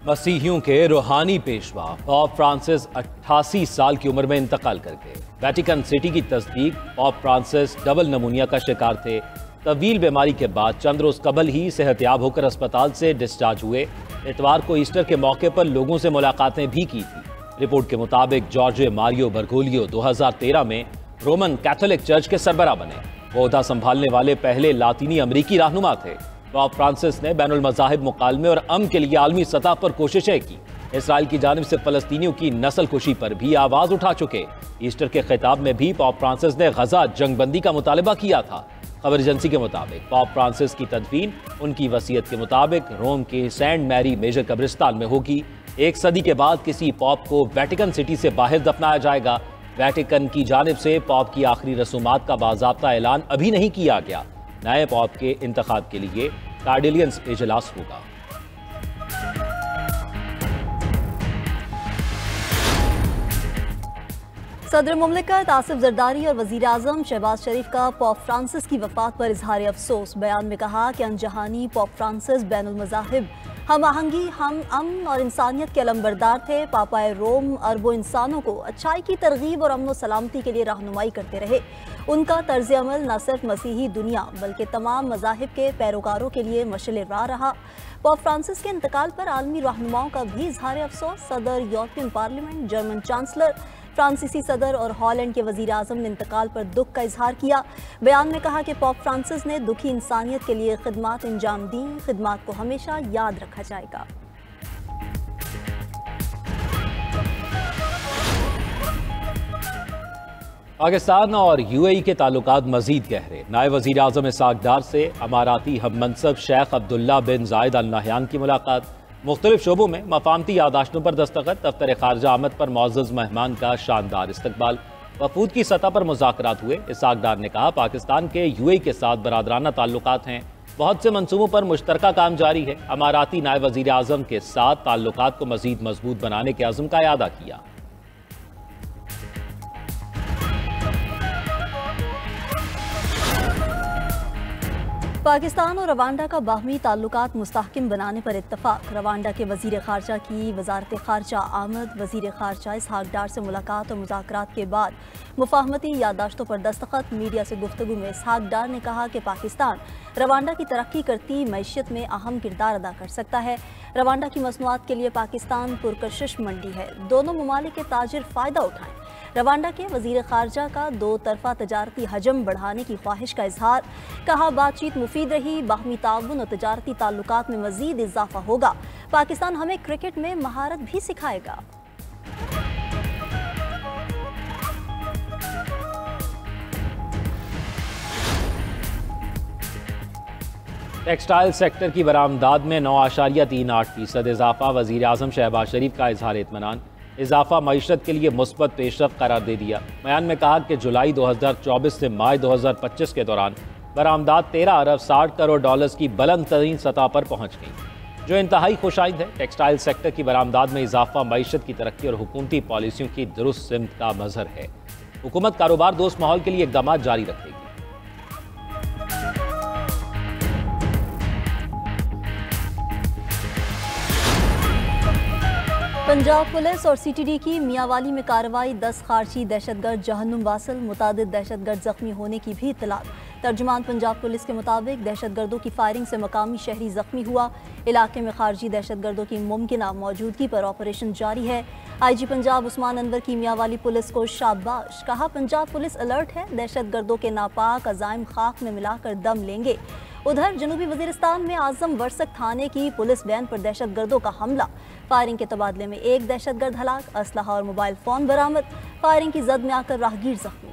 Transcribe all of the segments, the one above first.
मसीहियों के रूहानी Peshwa pop Francis 88 साल की उम्र में इंतकाल कर गए। वेटिकन सिटी की तस्दीक, पॉप फ्रांसिस डबल नमूनिया का शिकार थे। तवील बीमारी के बाद चंद रोज कबल ही सेहतयाब होकर अस्पताल से डिस्चार्ज हुए। इतवार को ईस्टर के मौके पर लोगों से मुलाकातें भी की थी। रिपोर्ट के मुताबिक जॉर्जे मारियो बर्गोलियो 2013 में रोमन कैथोलिक चर्च के सरबराह बने। वो ओहदा संभालने वाले पहले लातीनी अमरीकी रहनुमा थे। पॉप फ्रांसिस ने बैनुल मज़ाहिब मुकालमे और अमन के लिए आलमी सतह पर कोशिशें की। इसराइल की जानिब से फलस्तीनियों की नस्ल कुशी पर भी आवाज उठा चुके। ईस्टर के खिताब में भी पॉप फ्रांसिस ने गजा जंगबंदी का मुतालबा किया था। खबर एजेंसी के मुताबिक पॉप फ्रांसिस की तदफीन उनकी वसीयत के मुताबिक रोम के सेंट मैरी मेजर कब्रिस्तान में होगी। 1 सदी के बाद किसी पॉप को वेटिकन सिटी से बाहर दफनाया जाएगा। वेटिकन की जानिब से पॉप की आखिरी रसूमात का बाज़ाब्ता ऐलान अभी नहीं किया गया। नए पॉप के इंतखाब के लिए कार्डिलियंस इजलास होगा। सदर मुमलिकत आसिफ जरदारी और वजीर आजम शहबाज शरीफ का पॉप फ्रांसिस की वफात पर इजहार अफसोस। बयान में कहा कि अनजहानी पॉप फ्रांसिस बैनुल मज़ाहिब, हम आहंगी, हम अमन और इंसानियत के अलंबरदार थे। पापाए रोम अरबों इंसानों को अच्छाई की तरगीब और अमन व सलामती के लिए रहनुमाई करते रहे। उनका तर्ज अमल न सिर्फ मसीही दुनिया बल्कि तमाम मज़ाहिब के पैरोकारों के लिए मशअल राह रहा। पॉप फ्रांसिस के इंतकाल पर आलमी रहनुमाओं का भी इजहार अफसोस। सदर, यूरोपियन पार्लियामेंट, जर्मन चांसलर, फ्रांसीसी सदर और हॉलैंड के वजीर आजम ने इंतकाल पर दुख का इजहार किया। बयान में कहा कि पॉप फ्रांसिस ने दुखी इंसानियत के लिए खिदमात अंजाम दी। खिदमात को हमेशा याद रखा जाएगा। पाकिस्तान और यूएई के ताल्लुकात मजीद गहरे। नायब वजीर आजम इसहाक डार से अमाराती हम मनसब शेख अब्दुल्ला बिन जायद अल नहयान की मुलाकात। मुख्तलिफ शोबों में मफामती यादाश्तों पर दस्तखत। दफ्तर खारजा आमद पर मुअज़्ज़ज़ मेहमान का शानदार इस्तकबाल। वफूद की सतह पर मुज़ाकरात हुए। इसहाक डार ने कहा, पाकिस्तान के यूएई के साथ बरादराना ताल्लुकात हैं। बहुत से मंसूबों पर मुश्तरका काम जारी है। अमाराती नायब वजीर आजम के साथ ताल्लुकात को मजीद मजबूत बनाने के अज़्म का इआदा किया। पाकिस्तान और रवांडा का बाहमी ताल्लुकात मुस्तहकिम बनाने पर इत्तफाक। रवांडा के वजीर खारजा की वजारत खारजा आमद, वजीर खारजा इसहाक डार से मुलाकात और मुज़ाकरात के बाद मुफाहमती यादाश्तों पर दस्तखत। मीडिया से गुफ्तगू में इसहाक डार ने कहा कि पाकिस्तान रवांडा की तरक्की करती मैशियत में अहम किरदार अदा कर सकता है। रवांडा की मसनूआत के लिए पाकिस्तान पुरकशिश मंडी है। दोनों ममालिक के ताजिर फ़ायदा उठाएं। रवांडा के वजीर खारजा का 2 तरफ़ा तजारती हजम बढ़ाने की ख्वाहिश का इजहार। कहा, बातचीत मुफीद रही। बाहमी ताउन और तजारती ताल्लुकात में मजीद इजाफा होगा। पाकिस्तान हमें क्रिकेट में महारत भी सिखाएगा। टेक्सटाइल सेक्टर की बरामदाद में 9.38% इजाफा। वजीर आजम शहबाज शरीफ का इजहार इत्मीनान। इजाफा मईशत के लिए मुस्बत पेशरफ करार दे दिया। बयान में कहा कि जुलाई 2024 से मई 2025 के दौरान बरामदाद 13 अरब 60 करोड़ डॉलर्स की बुलंद तरीन सतह पर पहुँच गई, जो इंतहाई खुशाइंद है। टेक्सटाइल सेक्टर की बरामदाद में इजाफा मईशत की तरक्की और हुकूमती पॉलिसियों की दुरुस्त सिमत का मजहर है। हुकूमत कारोबार दोस्त माहौल के लिए इकदाम जारी रखेगी। पंजाब पुलिस और सीटीडी की मियांवाली में कार्रवाई। 10 खारजी दहशतगर्द जहन्नुम वासल, मुतादिद दहशतगर्द जख्मी होने की भी इत्तलात। तर्जुमान पंजाब पुलिस के मुताबिक दहशतगर्दों की फायरिंग से मकामी शहरी जख्मी हुआ। इलाके में खारजी दहशतगर्दों की मुमकिना मौजूदगी पर ऑपरेशन जारी है। IG पंजाब उस्मान अनवर की मियांवाली पुलिस को शाबाश। कहा, पंजाब पुलिस अलर्ट है। दहशतगर्दों के नापाक अजाइम खाक में मिलाकर दम लेंगे। उधर जनूबी वजीरिस्तान में आजम वर्सक थाने की पुलिस वैन पर दहशतगर्दों का हमला। फायरिंग के तबादले में 1 दहशतगर्द हलाक। असलहा और मोबाइल फोन बरामद। फायरिंग की जद में आकर राहगीर जख्मी।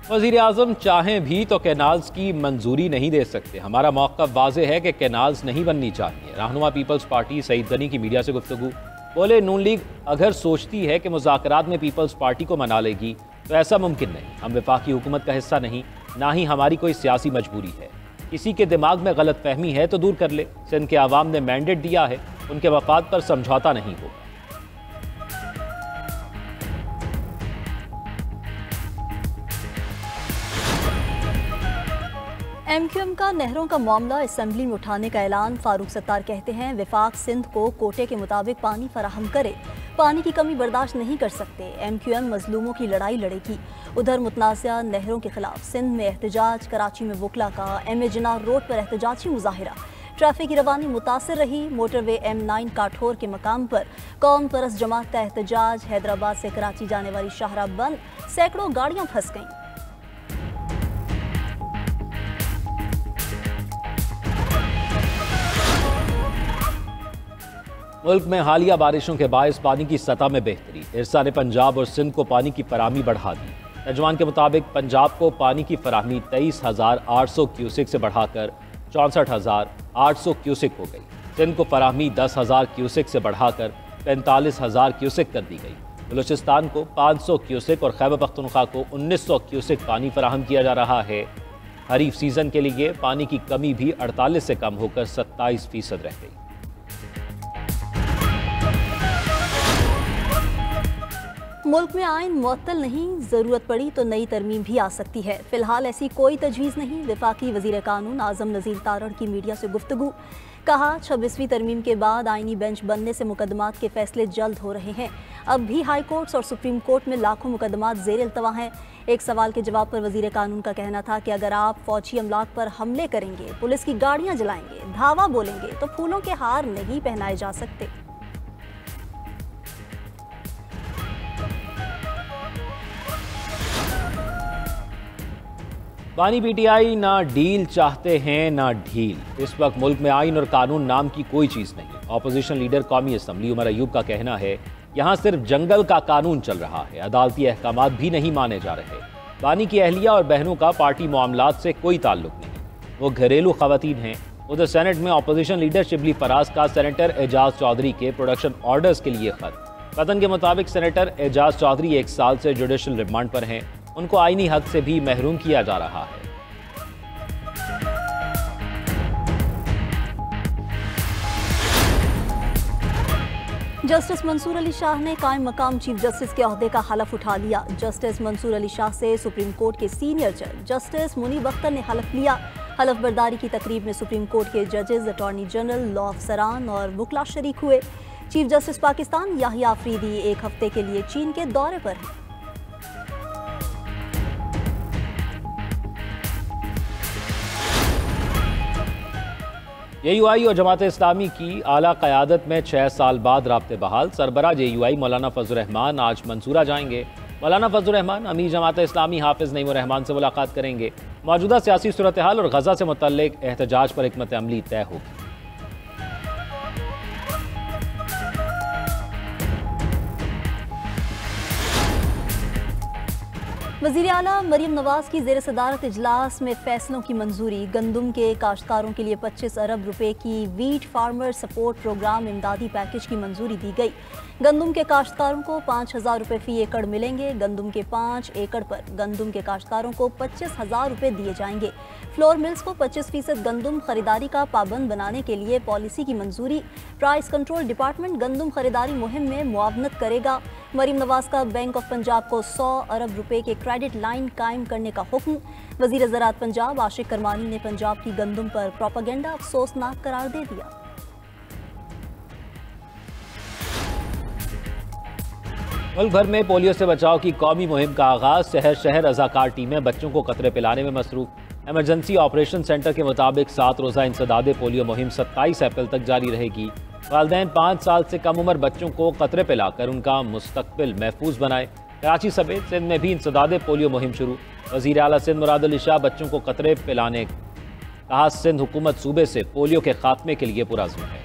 वज़ीर आज़म चाहें भी तो कैनाल्स की मंजूरी नहीं दे सकते। हमारा मौक़िफ़ वाज़ेह है कि कैनाल्स नहीं बननी चाहिए। रहनुमा पीपल्स पार्टी सईद गनी की मीडिया से गुफ्तगू। बोले, नून लीग अगर सोचती है कि मुज़ाकरात में पीपल्स पार्टी को मना लेगी तो ऐसा मुमकिन नहीं। हम वफाकी हुकूमत का हिस्सा नहीं, ना ही हमारी कोई सियासी मजबूरी है। किसी के दिमाग में गलत फहमी है तो दूर कर ले। सिंध के आवाम ने मैंडेट दिया है, उनके मफाद पर समझौता नहीं होगा। MQM का नहरों का मामला असेंबली में उठाने का ऐलान। फारूक सत्तार कहते हैं वफाक सिंध को कोटे के मुताबिक पानी फराहम करे, पानी की कमी बर्दाश्त नहीं कर सकते। MQM मजलूमों की लड़ाई लड़ेगी। उधर मुतनाज़ा नहरों के खिलाफ सिंध में एहतजाज। कराची में वकला का MA जिनार रोड पर एहतजाजी मुजाहिरा। ट्रैफिक की रवानी मुतासर रही। मोटरवे M9 काठोर के मकाम पर कौम परस्त जमात का एहतजाज। हैदराबाद से कराची जाने वाली शाहराह बंद, सैकड़ों गाड़ियां फंस गईं। मुल्क में हालिया बारिशों के बायस पानी की सतह में बेहतरी। इरसा ने पंजाब और सिंध को पानी की फराहमी बढ़ा दी। तर्जुमान के मुताबिक पंजाब को पानी की फराहमी 23,800 क्यूसिक से बढ़ाकर 64,800 क्यूसिक हो गई। सिंध को फराहमी 10,000 क्यूसिक से बढ़ाकर 45,000 क्यूसिक कर दी गई। बलूचिस्तान को 500 क्यूसिक और खैबर पख्तूनख्वा को 1900 क्यूसिक पानी फराहम किया जा रहा है। खरीफ सीजन के लिए पानी की कमी भी 48 से कम होकर 27% रह गई। मुल्क में आइन मुअत्तल नहीं, ज़रूरत पड़ी तो नई तरमीम भी आ सकती है। फिलहाल ऐसी कोई तजवीज़ नहीं। वफाकी वज़ीर कानून आज़म नज़ीर तारड़ की मीडिया से गुफ्तगू। कहा 26वीं तरमीम के बाद आइनी बेंच बनने से मुकदमात के फैसले जल्द हो रहे हैं। अब भी हाई कोर्ट्स और सुप्रीम कोर्ट में लाखों मुकदमात ज़ेर इल्तवा हैं। एक सवाल के जवाब पर वज़ीर कानून का कहना था कि अगर आप फौजी अमलाक पर हमले करेंगे, पुलिस की गाड़ियाँ जलाएंगे, धावा बोलेंगे तो फूलों के हार नहीं पहनाए जा सकते। बानी PTI ना डील चाहते हैं ना ढील। इस वक्त मुल्क में आइन और कानून नाम की कोई चीज़ नहीं। अपोजिशन लीडर कौमी असम्बली उमर अयूब का कहना है यहाँ सिर्फ जंगल का कानून चल रहा है, अदालती अहकामात भी नहीं माने जा रहे। बानी की अहलिया और बहनों का पार्टी मामलात से कोई ताल्लुक नहीं, वो घरेलू खवातीन हैं। उधर सेनेट में अपोजिशन लीडर शिबली फराज का सेनेटर एजाज चौधरी के प्रोडक्शन ऑर्डर्स के लिए खत। वतन के मुताबिक सेनेटर एजाज चौधरी 1 साल से जुडिशल रिमांड पर हैं। उनको आईनी हक से भी महरूम किया जा रहा है। जस्टिस मंसूर अली शाह ने कायम मकाम चीफ जस्टिस के ओहदे का हलफ उठा लिया। जस्टिस मंसूर अली शाह से सुप्रीम कोर्ट के सीनियर जज जस्टिस मुनीब अख्तर ने हलफ लिया। हलफ बर्दारी की तकरीब में सुप्रीम कोर्ट के जजेस, अटॉर्नी जनरल, लॉ अफसरान और वकला शरीक हुए। चीफ जस्टिस पाकिस्तान याहिया अफरीदी 1 हफ्ते के लिए चीन के दौरे पर हैं। JUI और जमात इस्लामी की आला क़यादत में 6 साल बाद राब्ते बहाल। सरबरा JUI मौलाना फजल रहमान आज मंसूरा जाएंगे। मौलाना फजल रहमान अमीर जमात इस्लामी हाफिज़ नईमुर रहमान से मुलाकात करेंगे। मौजूदा सियासी सूरत हाल और गजा से मुतल्लिक एहतजाज पर हिकमत अमली तय होगी। वज़ीर आला मरीम नवाज की ज़ेर सदारत इजलास में फैसलों की मंजूरी। गंदम के काश्तकारों के लिए 25 अरब रुपए की वीट फार्मर सपोर्ट प्रोग्राम इमदादी पैकेज की मंजूरी दी गई। गंदम के काश्तकारों को 5,000 रुपए फी एकड़ मिलेंगे। गंदम के 5 एकड़ पर गंदम के काश्तकारों को 25,000 रुपए दिए जाएंगे। फ्लोर मिल्स को 25% गंदम खरीदारी का पाबंद बनाने के लिए पॉलिसी की मंजूरी। प्राइस कंट्रोल डिपार्टमेंट गंदम खरीदारी मुहिम में मुआवनत करेगा। मरीम नवाज का बैंक ऑफ पंजाब को 100 अरब रुपए के क्रेडिट लाइन कायम करने का हुक्म। वज़ीर ज़राअत पंजाब आशिक करमानी ने पंजाब की गंदम पर प्रोपेगेंडा अफसोसनाक करार दे दिया। मुल्क भर में पोलियो से बचाव की कौमी मुहिम का आगाज। शहर शहर रजाकार टीमें बच्चों को कतरे पिलाने में मसरूफ। एमरजेंसी ऑपरेशन सेंटर के मुताबिक 7 रोज़ा इंसदादे पोलियो मुहिम 27 अप्रैल तक जारी रहेगी। वालिदैन 5 साल से कम उम्र बच्चों को कतरे पिलाकर उनका मुस्तकबिल महफूज बनाए। कराची समेत सिंध में भी इंसदादे पोलियो मुहिम शुरू। वज़ीर आला सिंध मुराद अली शाह बच्चों को कतरे पिलाने। कहा सिंध हुकूमत सूबे से पोलियो के खात्मे के लिए पुरअज़्म है।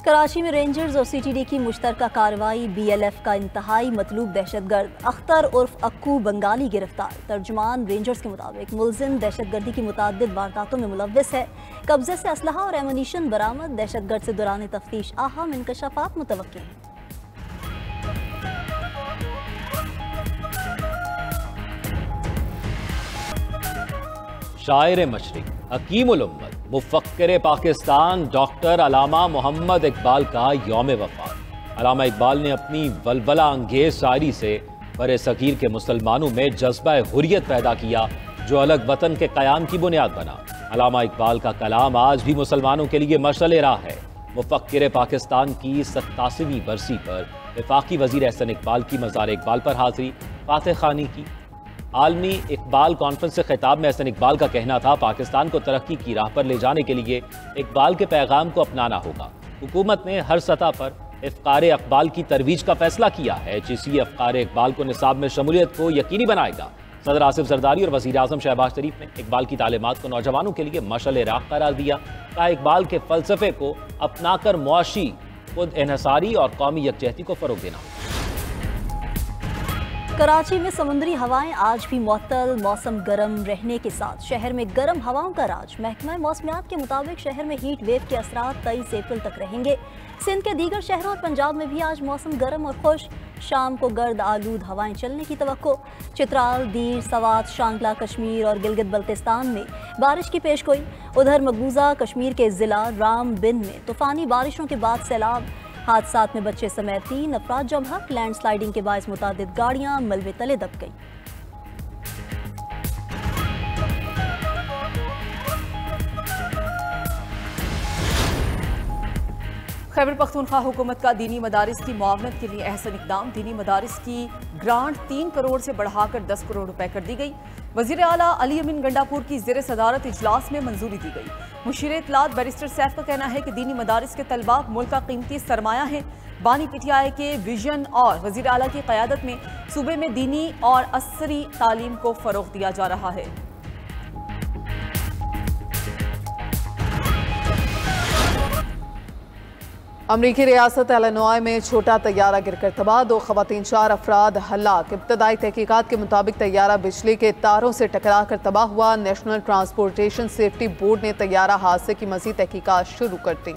कराची में रेंजर्स और CTD की मुश्तरका कार्रवाई। BLF का इंतहाई मतलूब दहशतगर्द अख्तर उर्फ अक्कू बंगाली गिरफ्तार। तर्जुमान रेंजर्स के मुताबिक मुलजिम दहशतगर्दी की मुताद्दिद वारदातों में मुलव्विस है। कब्जे से असलहा और एमुनीशन बरामद। दहशतगर्द से दौरान तफ्तीश अहम इंकशाफात मुतवक्किल हैं। शायर मशरिक, हकीमुल उम्मत, मुफक्किर पाकिस्तान डॉक्टर अलामा मोहम्मद इकबाल का यौम वफात। अल्लामा इकबाल ने अपनी वलवला अंगेज शायरी से बरे सगीर के मुसलमानों में जज्बा हुर्रियत पैदा किया, जो अलग वतन के क़याम की बुनियाद बना। अल्लामा इकबाल का कलाम आज भी मुसलमानों के लिए मशअल राह है। मुफक्किर पाकिस्तान की 87वीं बरसी पर वफाकी वज़ीर एहसन इकबाल की मज़ार इकबाल पर हाज़िरी फातह खानी की। आलमी इकबाल कॉन्फ्रेंस से खिताब में एहसन इकबाल का कहना था, पाकिस्तान को तरक्की की राह पर ले जाने के लिए इकबाल के पैगाम को अपनाना होगा। हुकूमत ने हर सतह पर इफ्कार इकबाल की तरवीज का फैसला किया है, जिससे इफ्कार इकबाल को निसाब में शमूलियत को यकीनी बनाएगा। सदर आसिफ जरदारी और वज़ीर आज़म शहबाज शरीफ ने इकबाल की तालीमात को नौजवानों के लिए मशअल राह करार दिया। कहा, इकबाल के फ़लसफ़े को अपनाकर मुआशी खुद इन्हसारी और कौमी यकजहती को फ़रोग़ देना। कराची में समुद्री हवाएं आज भी मुअत्तल, मौसम गर्म रहने के साथ शहर में गर्म हवाओं का राज। महकमा मौसमियात के मुताबिक शहर में हीट वेव के असरात 23 अप्रैल तक रहेंगे। सिंध के दीगर शहरों और पंजाब में भी आज मौसम गर्म और खुश। शाम को गर्द आलूद हवाएं चलने की तवक्को। चित्राल, दीर, सवात, शांगला, कश्मीर और गिलगित बल्तिस्तान में बारिश की पेशगोई। उधर मकबूजा कश्मीर के ज़िला रामबिन में तूफ़ानी बारिशों के बाद सैलाब। हादसात में बच्चे समेत 3 अफराद जम हक। लैंडस्लाइडिंग के बायस मुतादिद गाड़ियां मलबे तले दब गईं। खैबर पख्तूनख्वा हुकूमत का दीनी मदारिस की मुआवनत के लिए अहसन इक़दाम। दीनी मदारिस की ग्रांट 3 करोड़ से बढ़ाकर 10 करोड़ रुपए कर दी गई। वज़ीर आला अली अमीन गंडापुर की ज़ेर सदारत इजलास में मंजूरी दी गई। मुशीर इत्तलात बैरिस्टर सैफ का कहना है कि दीनी मदारिस के तलबा मुल्क का कीमती सरमाया है। बानी पीटीआई के विजन और वज़ीर आला की क़यादत में सूबे में दीनी और असरी तालीम को फ़रोग़ दिया जा रहा है। अमरीकी रियासत इलिनॉय में छोटा तैयारा गिरकर तबाह, 2 ख़वातीन 4 अफराद हलाक। इब्तदाई तहकीकात के मुताबिक तैयारा बिजली के तारों से टकरा कर तबाह हुआ। नेशनल ट्रांसपोर्टेशन सेफ्टी बोर्ड ने तैयारा हादसे की मज़ीद तहकीकात शुरू कर दी।